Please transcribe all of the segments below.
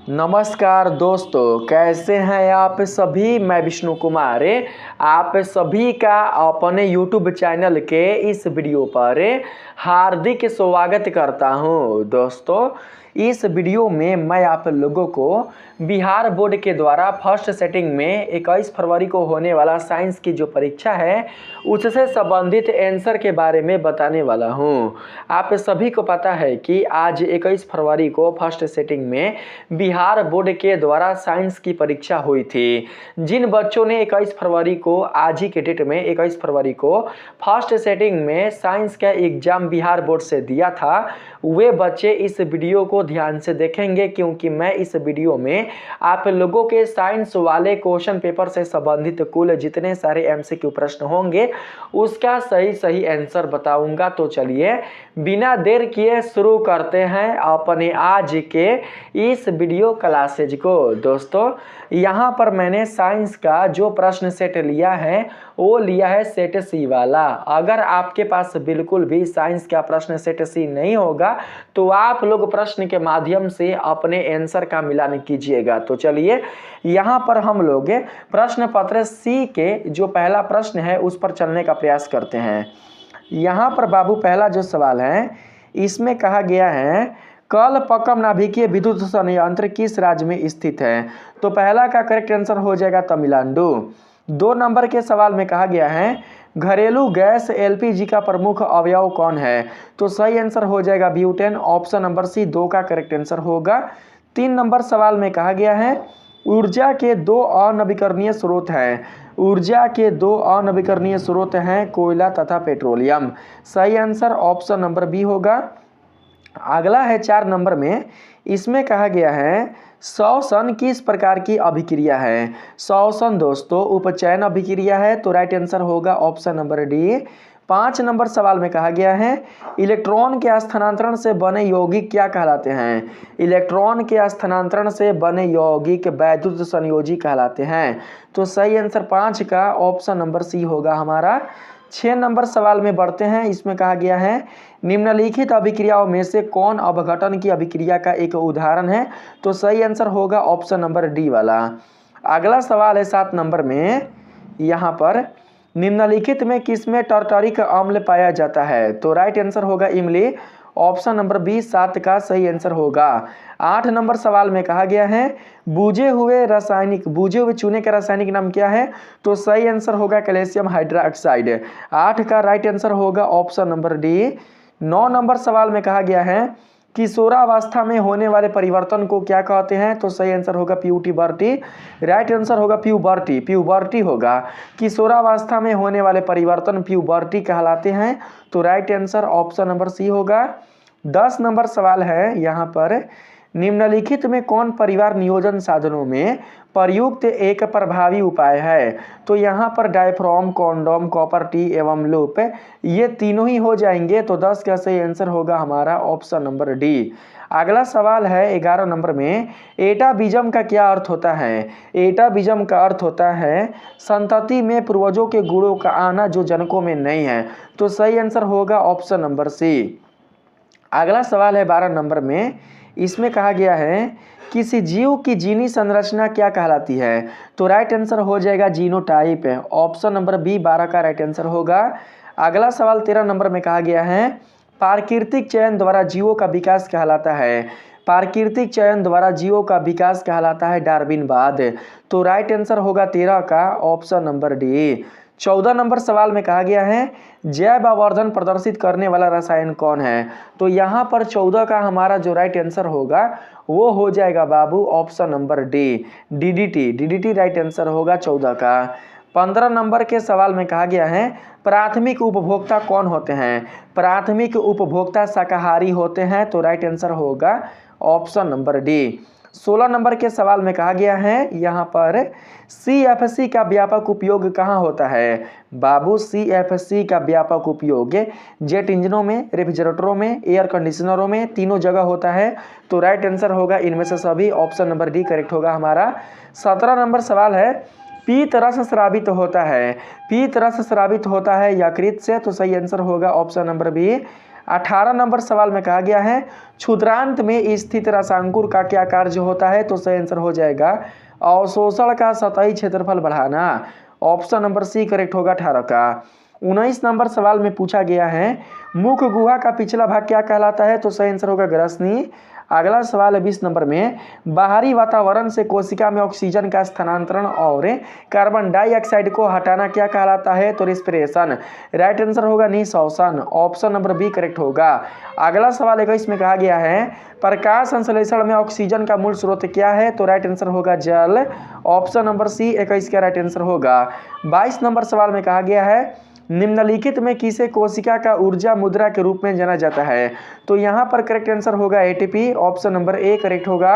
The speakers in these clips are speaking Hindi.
नमस्कार दोस्तों, कैसे हैं आप सभी। मैं विष्णु कुमार आप सभी का अपने YouTube चैनल के इस वीडियो पर हार्दिक स्वागत करता हूं। दोस्तों, इस वीडियो में मैं आप लोगों को बिहार बोर्ड के द्वारा फर्स्ट सेटिंग में 21 फरवरी को होने वाला साइंस की जो परीक्षा है उससे संबंधित आंसर के बारे में बताने वाला हूं। आप सभी को पता है कि आज 21 फरवरी को फर्स्ट सेटिंग में बिहार बोर्ड के द्वारा साइंस की परीक्षा हुई थी। जिन बच्चों ने 21 फरवरी को आज ही के डेट में 21 फरवरी को फर्स्ट सेटिंग में साइंस का एग्जाम बिहार बोर्ड से दिया था, वे बच्चे इस वीडियो को ध्यान से देखेंगे, क्योंकि मैं इस वीडियो में आप लोगों के साइंस वाले क्वेश्चन पेपर से संबंधित कुल जितने सारे एमसीक्यू प्रश्न होंगे उसका सही आंसर बताऊंगा। तो चलिए बिना देर किए शुरू करते हैं अपने आज के इस वीडियो क्लासेज को। दोस्तों, यहाँ पर मैंने साइंस का जो प्रश्न सेट लिया है वो लिया है सेट सी वाला। अगर आपके पास बिल्कुल भी साइंस का प्रश्न सेट सी नहीं होगा तो आप लोग प्रश्न के माध्यम से अपने आंसर का मिलान कीजिएगा। तो चलिए यहाँ पर हम लोग प्रश्न पत्र सी के जो पहला प्रश्न है उस पर चलने का प्रयास करते हैं। यहाँ पर बाबू पहला जो सवाल है इसमें कहा गया है कलपक्कम नाभिकीय विद्युत संयंत्र किस राज्य में स्थित है। तो पहला का करेक्ट आंसर हो जाएगा तमिलनाडु। 2 नंबर के सवाल में कहा गया है घरेलू गैस एलपीजी का प्रमुख अवयव कौन है। तो सही आंसर हो जाएगा ब्यूटेन। ऑप्शन नंबर सी 2 का करेक्ट आंसर होगा। 3 नंबर सवाल में कहा गया है ऊर्जा के 2 अनवीकरणीय स्रोत हैं। ऊर्जा के 2 अनवीकरणीय स्रोत हैं कोयला तथा पेट्रोलियम। सही आंसर ऑप्शन नंबर बी होगा। अगला है 4 नंबर में, इसमें कहा गया है श्वसन किस प्रकार की अभिक्रिया है। श्वसन दोस्तों उपचयन अभिक्रिया है, तो राइट आंसर होगा ऑप्शन नंबर डी। 5 नंबर सवाल में कहा गया है इलेक्ट्रॉन के स्थानांतरण से बने यौगिक क्या कहलाते हैं। इलेक्ट्रॉन के स्थानांतरण से बने यौगिक वैद्युत संयोजी कहलाते हैं। तो सही आंसर 5 का ऑप्शन नंबर सी होगा हमारा। 6 नंबर सवाल में बढ़ते हैं। इसमें कहा गया है निम्नलिखित अभिक्रियाओं में से कौन अपघटन की अभिक्रिया का एक उदाहरण है। तो सही आंसर होगा ऑप्शन नंबर डी वाला। अगला सवाल है 7 नंबर में, यहाँ पर निम्नलिखित में किसमें टार्टरिक अम्ल पाया जाता है। तो राइट आंसर होगा इमली। ऑप्शन नंबर बी 7 का सही आंसर होगा। 8 नंबर सवाल में कहा गया है बूझे हुए चूने का रासायनिक नाम क्या है। तो सही आंसर होगा कैल्शियम हाइड्रोक्साइड। 8 का राइट आंसर होगा ऑप्शन नंबर डी। 9 नंबर सवाल में कहा गया है किशोरावस्था में होने वाले परिवर्तन को क्या कहते हैं। तो सही आंसर होगा प्यूबर्टी। राइट आंसर होगा प्यूबर्टी होगा। किशोरावस्था में होने वाले परिवर्तन प्यूबर्टी कहलाते हैं। तो राइट आंसर ऑप्शन नंबर सी होगा। 10 नंबर सवाल है यहाँ पर निम्नलिखित में कौन परिवार नियोजन साधनों में प्रयुक्त एक प्रभावी उपाय है। तो यहाँ पर डायफ्राम, कॉन्डोम, कॉपर टी एवं लूप ये तीनों ही हो जाएंगे। तो 10 का सही आंसर होगा हमारा ऑप्शन नंबर डी। अगला सवाल है 11 नंबर में एटाबिज्म का क्या अर्थ होता है। एटाबिज्म का अर्थ होता है संतति में पूर्वजों के गुणों का आना जो जनकों में नहीं है। तो सही आंसर होगा ऑप्शन नंबर सी। अगला सवाल है 12 नंबर में, इसमें कहा गया है किसी जीव की जीनी संरचना क्या कहलाती है। तो राइट आंसर हो जाएगा जीनोटाइप। ऑप्शन नंबर बी 12 का राइट आंसर होगा। अगला सवाल 13 नंबर में कहा गया है प्राकृतिक चयन द्वारा जीवों का विकास कहलाता है। प्राकृतिक चयन द्वारा जीवों का विकास कहलाता है डार्विनवाद। तो राइट आंसर होगा 13 का ऑप्शन नंबर डी। 14 नंबर सवाल में कहा गया है जैव आवर्धन प्रदर्शित करने वाला रसायन कौन है। तो यहाँ पर 14 का हमारा जो राइट आंसर होगा वो हो जाएगा बाबू option number D, DDT right answer होगा 14 का। 15 नंबर के सवाल में कहा गया है प्राथमिक उपभोक्ता कौन होते हैं। प्राथमिक उपभोक्ता शाकाहारी होते हैं। तो राइट आंसर होगा ऑप्शन नंबर डी। 16 नंबर के सवाल में कहा गया है यहाँ पर CFC का व्यापक उपयोग कहाँ होता है। बाबू CFC का व्यापक उपयोग जेट इंजनों में, रेफ्रिजरेटरों में, एयर कंडीशनरों में, तीनों जगह होता है। तो राइट आंसर होगा इनमें से सभी। ऑप्शन नंबर डी करेक्ट होगा हमारा। 17 नंबर सवाल है पीत रस स्रावित होता है। पीत रस स्रावित होता है यकृत से। तो सही आंसर होगा ऑप्शन नंबर बी। 18 नंबर सवाल में कहा गया है क्षुद्रांत में स्थित रसांकुर का क्या कार्य होता है, तो सही आंसर हो जाएगा अवशोषण का सतही क्षेत्रफल बढ़ाना। ऑप्शन नंबर सी करेक्ट होगा 18 का। 19 नंबर सवाल में पूछा गया है मुख गुहा का पिछला भाग क्या कहलाता है, तो सही आंसर होगा ग्रसनी। अगला सवाल है 20 नंबर में बाहरी वातावरण से कोशिका में ऑक्सीजन का स्थानांतरण और कार्बन डाइऑक्साइड को हटाना क्या कहलाता है, तो रेस्पिरेशन। राइट आंसर होगा निःश्वासन। ऑप्शन नंबर बी करेक्ट होगा। अगला सवाल 21 में कहा गया है प्रकाश संश्लेषण में ऑक्सीजन का मूल स्रोत क्या है, तो राइट आंसर होगा जल। ऑप्शन नंबर सी 21 का राइट आंसर होगा। 22 नंबर सवाल में कहा गया है निम्नलिखित में किसे कोशिका का ऊर्जा मुद्रा के रूप में जाना जाता है, तो यहाँ पर करेक्ट आंसर होगा ATP. Option number A correct होगा।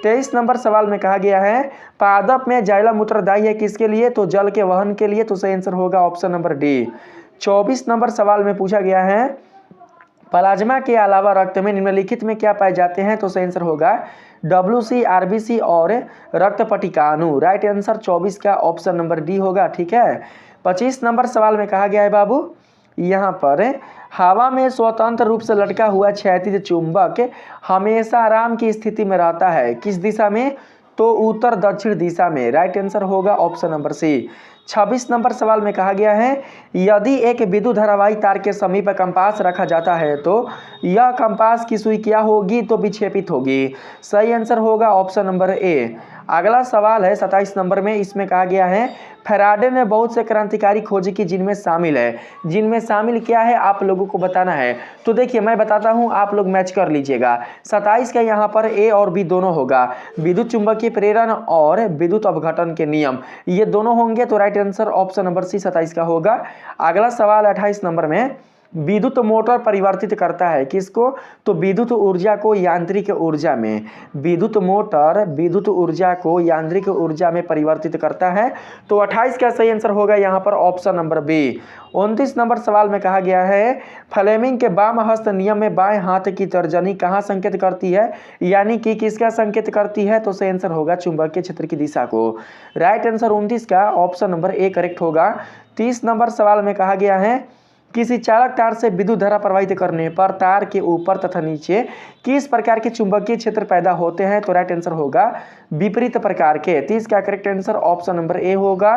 23 नंबर सवाल में कहा गया है पादप में जाइलम उत्तरदायी है किसके लिए, तो जल के वहन के लिए, तो सही आंसर होगा ऑप्शन नंबर डी। 24 नंबर सवाल में पूछा गया है प्लाज्मा के अलावा रक्त में निम्नलिखित में क्या पाए जाते हैं, तो सही आंसर होगा WC, RBC और रक्त पटिकाणु। राइट आंसर 24 का ऑप्शन नंबर डी होगा। ठीक है। 25 नंबर सवाल में कहा गया है बाबू यहाँ पर हवा में स्वतंत्र रूप से लटका हुआ क्षैतिज चुंबक हमेशा आराम की स्थिति में रहता है किस दिशा में, तो उत्तर दक्षिण दिशा में। राइट आंसर होगा ऑप्शन नंबर सी। 26 नंबर सवाल में कहा गया है यदि एक विद्युत धारावाही तार के समीप कंपास रखा जाता है तो यह कंपास की सुई क्या होगी, तो विक्षेपित होगी। सही आंसर होगा ऑप्शन नंबर ए। अगला सवाल है 27 नंबर में, इसमें कहा गया है फैराडे ने बहुत से क्रांतिकारी खोज की जिनमें शामिल क्या है आप लोगों को बताना है। तो देखिए मैं बताता हूं, आप लोग मैच कर लीजिएगा। 27 का यहाँ पर ए और बी दोनों होगा, विद्युत चुंबकीय प्रेरण और विद्युत अपघटन के नियम ये दोनों होंगे, तो right answer option number c 27 का होगा। अगला सवाल 28 नंबर में विद्युत मोटर परिवर्तित करता है किसको, तो विद्युत ऊर्जा को यांत्रिक ऊर्जा में। विद्युत मोटर विद्युत ऊर्जा को यांत्रिक ऊर्जा में परिवर्तित करता है, तो 28 का सही आंसर होगा यहाँ पर ऑप्शन नंबर बी। 29 नंबर सवाल में कहा गया है फ्लेमिंग के वाम हस्त नियम में बाएं हाथ की तर्जनी कहाँ संकेत करती है, यानी कि किसका संकेत करती है, तो सही आंसर होगा चुंबकीय क्षेत्र की दिशा को। राइट आंसर 29 का ऑप्शन नंबर ए करेक्ट होगा। 30 नंबर सवाल में कहा गया है किसी चालक तार से विद्युत धारा प्रवाहित करने पर तार के ऊपर तथा नीचे किस प्रकार के चुंबकीय क्षेत्र पैदा होते हैं, तो राइट आंसर होगा विपरीत प्रकार के। 30 का correct answer option number A होगा।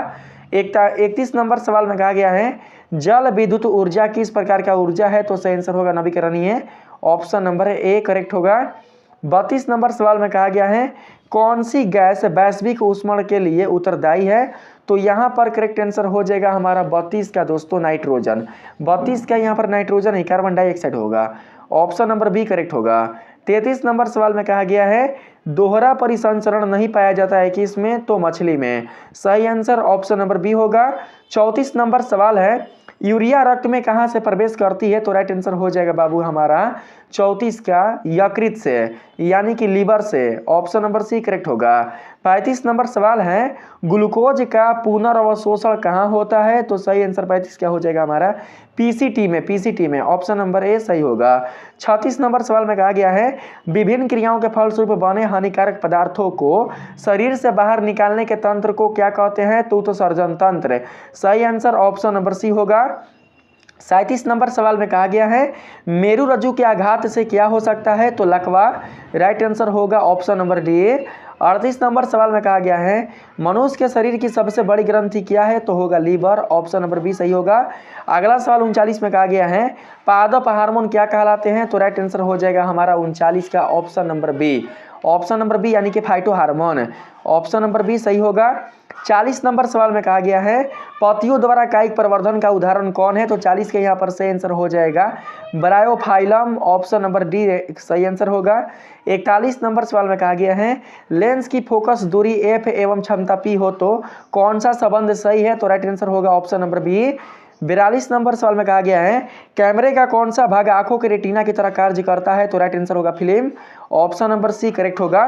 31 नंबर सवाल में कहा गया है जल विद्युत ऊर्जा किस प्रकार का ऊर्जा है, तो सही आंसर होगा नवीकरणीय। ऑप्शन नंबर ए करेक्ट होगा। 32 नंबर सवाल में कहा गया है कौन सी गैस वैश्विक ऊष्मण के लिए उत्तरदायी है, तो यहाँ पर करेक्ट आंसर हो जाएगा हमारा 32 का दोस्तों नाइट्रोजन। 32 का यहाँ पर नाइट्रोजन ही कार्बन डाइऑक्साइड होगा। ऑप्शन नंबर बी करेक्ट होगा। 33 नंबर सवाल में कहा गया है दोहरा परिसंचरण नहीं पाया जाता है कि इसमें, तो मछली में। सही आंसर ऑप्शन नंबर बी होगा। 34 नंबर सवाल है यूरिया रक्त में कहां से प्रवेश करती है, तो राइट आंसर हो जाएगा बाबू हमारा 34 का यकृत से, यानी कि लीवर से। ऑप्शन नंबर सी करेक्ट होगा। 35 नंबर सवाल है ग्लूकोज का पुनर्अवशोषण कहाँ होता है, तो सही आंसर 35 क्या हो जाएगा हमारा पीसीटी में। ऑप्शन नंबर ए सही होगा। 36 नंबर सवाल में कहा गया है विभिन्न क्रियाओं के फलस्वरूप बने हानिकारक पदार्थों को शरीर से बाहर निकालने के तंत्र को क्या कहते हैं, तो उत्सर्जन तंत्र। सही आंसर ऑप्शन नंबर सी होगा। 37 नंबर सवाल में कहा गया है मेरु रज्जु के आघात से क्या हो सकता है, तो लकवा। राइट आंसर होगा ऑप्शन नंबर डी। 38 नंबर सवाल में कहा गया है मनुष्य के शरीर की सबसे बड़ी ग्रंथि क्या है, तो होगा लीवर। ऑप्शन नंबर बी सही होगा। अगला सवाल 39 में कहा गया है पादप हार्मोन क्या कहलाते हैं, तो राइट आंसर हो जाएगा हमारा 39 का option number b. Option number b यानी कि phyto hormone. Option number b सही होगा। 40 नंबर सवाल में कहा गया है पतियों द्वारा कायिक प्रवर्धन का उदाहरण कौन है, तो 40 के यहाँ पर सही आंसर हो जाएगा ब्रायोफाइलम। ऑप्शन नंबर डी सही आंसर होगा। 41 नंबर सवाल में कहा गया है लेंस की फोकस दूरी एफ एवं क्षमता पी हो तो कौन सा संबंध सही है, तो राइट आंसर होगा ऑप्शन नंबर बी। 42 नंबर सवाल में कहा गया है कैमरे का कौन सा भाग आंखों के रेटिना की तरह कार्य करता है, तो राइट आंसर होगा film. Option number c correct होगा।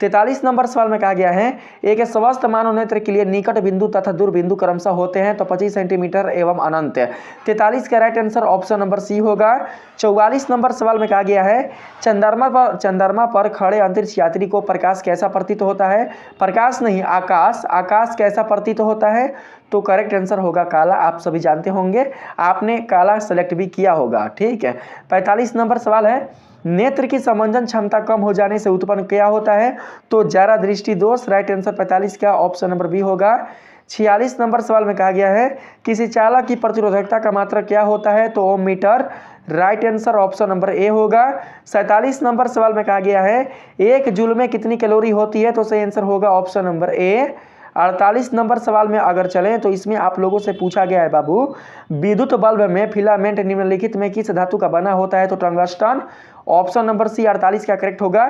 43 नंबर सवाल में कहा गया है एक स्वस्थ मानव नेत्र के लिए निकट बिंदु तथा दूर बिंदु क्रमशः होते हैं तो 25 सेंटीमीटर एवं अनंत। 43 का राइट आंसर ऑप्शन नंबर सी होगा। 44 नंबर सवाल में कहा गया है चंद्रमा पर खड़े अंतरिक्ष यात्री को प्रकाश कैसा प्रतीत होता है? प्रकाश नहीं, आकाश कैसा प्रतीत होता है? तो करेक्ट आंसर होगा काला। आप सभी जानते होंगे, आपने काला सेलेक्ट भी किया होगा। ठीक है। 45 नंबर सवाल है नेत्र की समंजन क्षमता कम हो जाने से उत्पन्न क्या होता है? तो जरा दृष्टि दोष। राइट आंसर 45 का ऑप्शन नंबर बी होगा। 46 नंबर सवाल में कहा गया है किसी चालक की प्रतिरोधकता का मात्रक क्या होता है? तो ohm meter. Right answer option number A होगा। 47 नंबर सवाल में कहा गया है एक जूल में कितनी कैलोरी होती है? तो सही आंसर होगा ऑप्शन नंबर ए। 48 नंबर सवाल में अगर चलें तो इसमें आप लोगों से पूछा गया है बाबू विद्युत बल्ब में फिलामेंट निम्नलिखित में किस धातु का बना होता है? तो टंगस्टन। ऑप्शन नंबर सी 48 का करेक्ट होगा।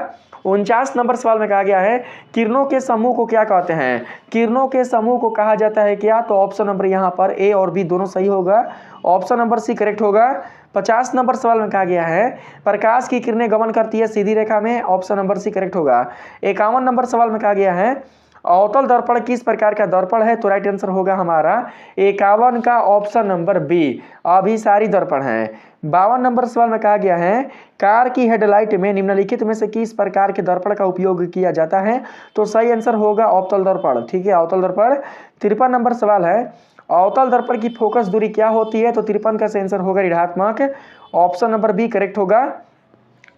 49 नंबर सवाल में कहा गया है किरणों के समूह को क्या कहते हैं? किरणों के समूह को कहा जाता है क्या? तो ऑप्शन नंबर यहाँ पर ए और बी दोनों सही होगा। ऑप्शन नंबर सी करेक्ट होगा। 50 नंबर सवाल में कहा गया है प्रकाश की किरणें गमन करती है सीधी रेखा में। ऑप्शन नंबर सी करेक्ट होगा। 51 नंबर सवाल में कहा गया है अवतल दर्पण किस प्रकार का दर्पण है? तो राइट आंसर होगा हमारा 51 का ऑप्शन नंबर बी अभिसारी दर्पण है। 52 नंबर सवाल में कहा गया है कार की हेडलाइट में निम्नलिखित में से किस प्रकार के दर्पण का उपयोग किया जाता है? तो सही आंसर होगा अवतल दर्पण। ठीक है, अवतल दर्पण। 53 नंबर सवाल है अवतल दर्पण की फोकस दूरी क्या होती है? तो 53 का सही आंसर होगा ऋणात्मक। ऑप्शन नंबर बी करेक्ट होगा।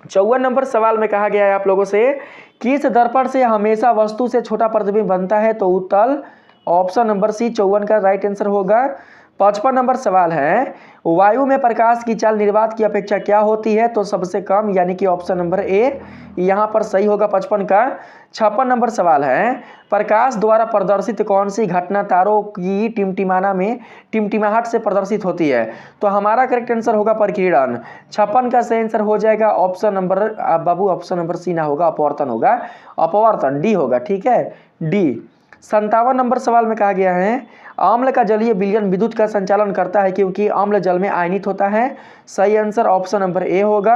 54 नंबर सवाल में कहा गया है आप लोगों से किस दर्पण से हमेशा वस्तु से छोटा प्रतिबिंब बनता है? तो उत्तल। ऑप्शन नंबर सी 54 का राइट आंसर होगा। 55 नंबर सवाल है वायु में प्रकाश की चाल निर्वात की अपेक्षा क्या होती है? तो सबसे कम, यानी कि ऑप्शन नंबर ए यहाँ पर सही होगा 55 का। 56 नंबर सवाल है प्रकाश द्वारा प्रदर्शित कौन सी घटना तारों की टिमटिमाहट से प्रदर्शित होती है? तो हमारा करेक्ट आंसर होगा परिकिरण। 56 का सही आंसर हो जाएगा ऑप्शन नंबर बाबू ऑप्शन नंबर सी ना होगा, अपवर्तन होगा। अपवर्तन डी होगा। ठीक है, डी। 57 नंबर सवाल में कहा गया है अम्ल का जलीय विलयन विद्युत का संचालन करता है क्योंकि अम्ल जल में आयनित होता है। सही आंसर ऑप्शन नंबर ए होगा।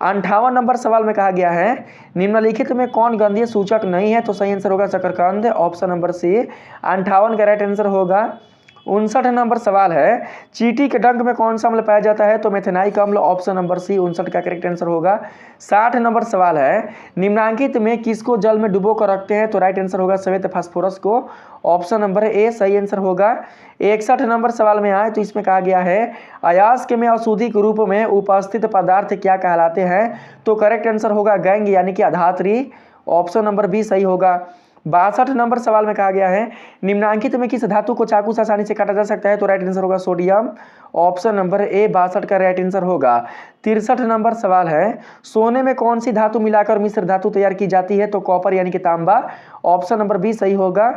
58 नंबर सवाल में कहा गया है निम्नलिखित में कौन गंधीय सूचक नहीं है? तो सही आंसर होगा शकरकंद। ऑप्शन नंबर सी 58 का राइट आंसर होगा। 59 नंबर सवाल है चींटी के डंक में कौन सा अम्ल पाया जाता है? तो मेथेनाइक अम्ल। ऑप्शन नंबर सी 59 का करेक्ट आंसर होगा। 60 नंबर सवाल है निम्नांकित में किसको जल में डुबो कर रखते हैं? तो राइट आंसर होगा श्वेत फास्फोरस को। ऑप्शन नंबर ए सही आंसर होगा। 61 नंबर सवाल में आए तो इसमें कहा गया है अयस्क में अशुद्धिक रूप में उपस्थित पदार्थ क्या कहलाते हैं? तो करेक्ट आंसर होगा गैंग, यानी कि अधात्री। ऑप्शन नंबर बी सही होगा। 62 नंबर सवाल में कहा गया है निम्नांकित में किस धातु को चाकू से आसानी से काटा जा सकता है? तो राइट आंसर होगा सोडियम। ऑप्शन नंबर ए 62 का राइट आंसर होगा। 63 नंबर सवाल है सोने में कौन सी धातु मिलाकर मिश्र धातु तैयार की जाती है? तो कॉपर, यानी कि तांबा। ऑप्शन नंबर बी सही होगा।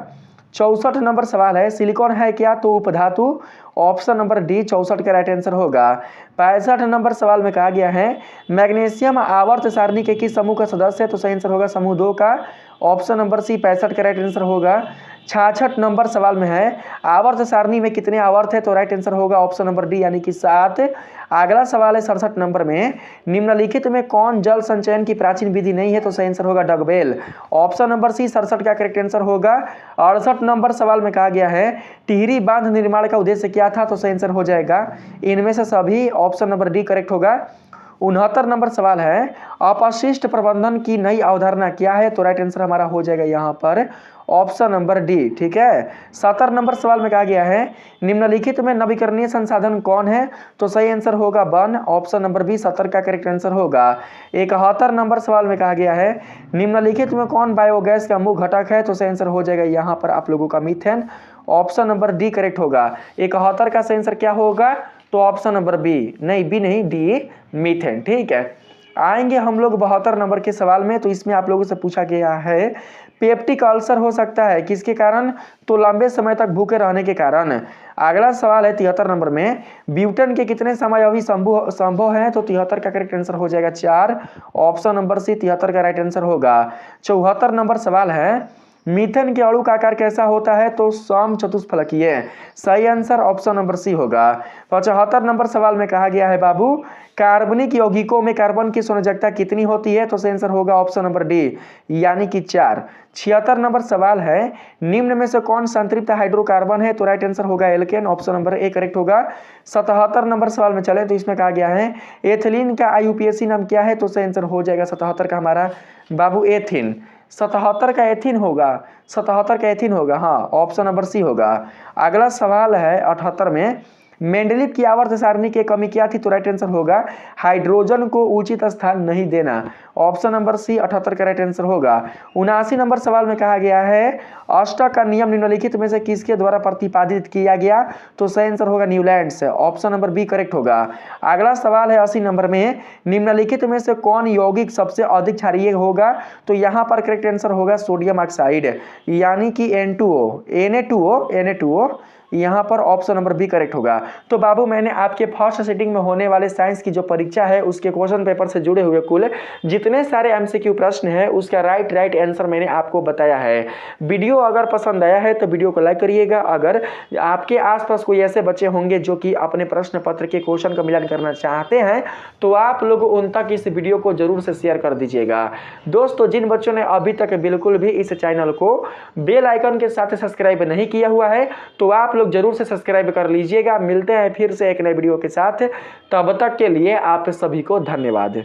64 नंबर सवाल है सिलिकॉन है क्या? तो उपधातु। ऑप्शन नंबर डी 64 का राइट आंसर होगा। 65 नंबर सवाल में कहा गया है मैग्नीशियम आवर्त सारणी के किस समूह का सदस्य है? तो सही आंसर होगा समूह 2 का। ऑप्शन नंबर सी 65 का राइट आंसर होगा। 66 नंबर सवाल में है आवर्त सारणी में कितने आवर्त है? तो राइट आंसर होगा ऑप्शन नंबर डी, यानी कि 7। अगला सवाल है 67 नंबर में निम्नलिखित में कौन जल संचयन की प्राचीन विधि नहीं है? तो सही आंसर होगा डगबेल। ऑप्शन नंबर सी 67 का करेक्ट आंसर होगा। 68 नंबर सवाल में कहा गया है टिहरी बांध निर्माण का उद्देश्य क्या था? तो सही आंसर हो जाएगा इनमें से सभी। ऑप्शन नंबर डी करेक्ट होगा। 69 नंबर सवाल है अपशिष्ट प्रबंधन की नई अवधारणा क्या है? तो राइट आंसर हमारा हो जाएगा यहाँ पर ऑप्शन नंबर डी। ठीक है। 70 नंबर सवाल में कहा गया है निम्नलिखित में नवीकरणीय संसाधन कौन है? तो सही आंसर होगा वन। ऑप्शन नंबर बी 70 का करेक्ट आंसर होगा। 71 नंबर सवाल में कहा गया है निम्नलिखित में कौन बायोगैस का मुख्य घटक है? तो सही आंसर हो जाएगा यहाँ पर आप लोगों का methane. Option number D correct होगा। 71 का सही आंसर क्या होगा? तो ऑप्शन नंबर बी नहीं, बी नहीं, डी मीथेन। ठीक है। आएंगे हम लोग 72 नंबर के सवाल में। तो इसमें आप लोगों से पूछा गया है पेप्टिक अल्सर हो सकता है किसके कारण? तो लंबे समय तक भूखे रहने के कारण। अगला सवाल है 73 नंबर में ब्यूटेन के कितने समायोगी संभव है? तो 73 का करेक्ट आंसर हो जाएगा 4। ऑप्शन नंबर सी 73 का राइट आंसर होगा। 74 नंबर सवाल है मीथेन के अणु का आकार कैसा होता है? तो समचतुष्फलकीय। सही आंसर ऑप्शन नंबर सी होगा। 75 नंबर सवाल में कहा गया है बाबू, कार्बनिक यौगिकों में कार्बन की संयोजकता कितनी होती है? तो सही आंसर होगा ऑप्शन नंबर डी, यानी कि 4। 76 नंबर सवाल है, निम्न में से कौन संतृप्त हाइड्रोकार्बन है? तो राइट आंसर होगा alkane, option number A correct होगा। 77 नंबर सवाल में चले तो इसमें कहा गया है, एथिलीन का आईयूपीएसी नाम क्या है? तो सही आंसर हो जाएगा 77 का हमारा बाबू एथिन। 77 का एथिन होगा, 77 का एथिन होगा, हाँ ऑप्शन नंबर सी होगा। अगला सवाल है 78 में, मेंडलीव की आवर्त सारणी की कमी क्या थी? तो राइट आंसर होगा हाइड्रोजन को उचित स्थान नहीं देना, ऑप्शन नंबर सी 78 का राइट आंसर होगा। 79 नंबर सवाल में कहा गया है, अष्टक का नियम निम्नलिखित में से किसके द्वारा प्रतिपादित किया गया? तो सही आंसर होगा न्यूलैंड से, ऑप्शन नंबर बी करेक्ट होगा। अगला सवाल है 80 नंबर में, निम्नलिखित में से कौन यौगिक सबसे अधिक क्षारीय होगा? तो यहाँ पर करेक्ट आंसर होगा सोडियम ऑक्साइड, यानी कि Na2O, यहाँ पर ऑप्शन नंबर बी करेक्ट होगा। तो बाबू मैंने आपके फर्स्ट सिटिंग में होने वाले साइंस की जो परीक्षा है उसके क्वेश्चन पेपर से जुड़े हुए कुल जितने सारे एमसीक्यू प्रश्न हैं उसका राइट आंसर मैंने आपको बताया है। वीडियो अगर पसंद आया है तो वीडियो को लाइक करिएगा। अगर आपके आसपास कोई ऐसे बच्चे होंगे जो कि अपने प्रश्न पत्र के क्वेश्चन का मिलान करना चाहते हैं तो आप लोग उन तक इस वीडियो को जरूर से शेयर कर दीजिएगा। दोस्तों, जिन बच्चों ने अभी तक बिल्कुल भी इस चैनल को बेल आइकन के साथ सब्सक्राइब नहीं किया हुआ है तो आप लोग जरूर से सब्सक्राइब कर लीजिएगा। मिलते हैं फिर से एक नए वीडियो के साथ, तब तक के लिए आप सभी को धन्यवाद।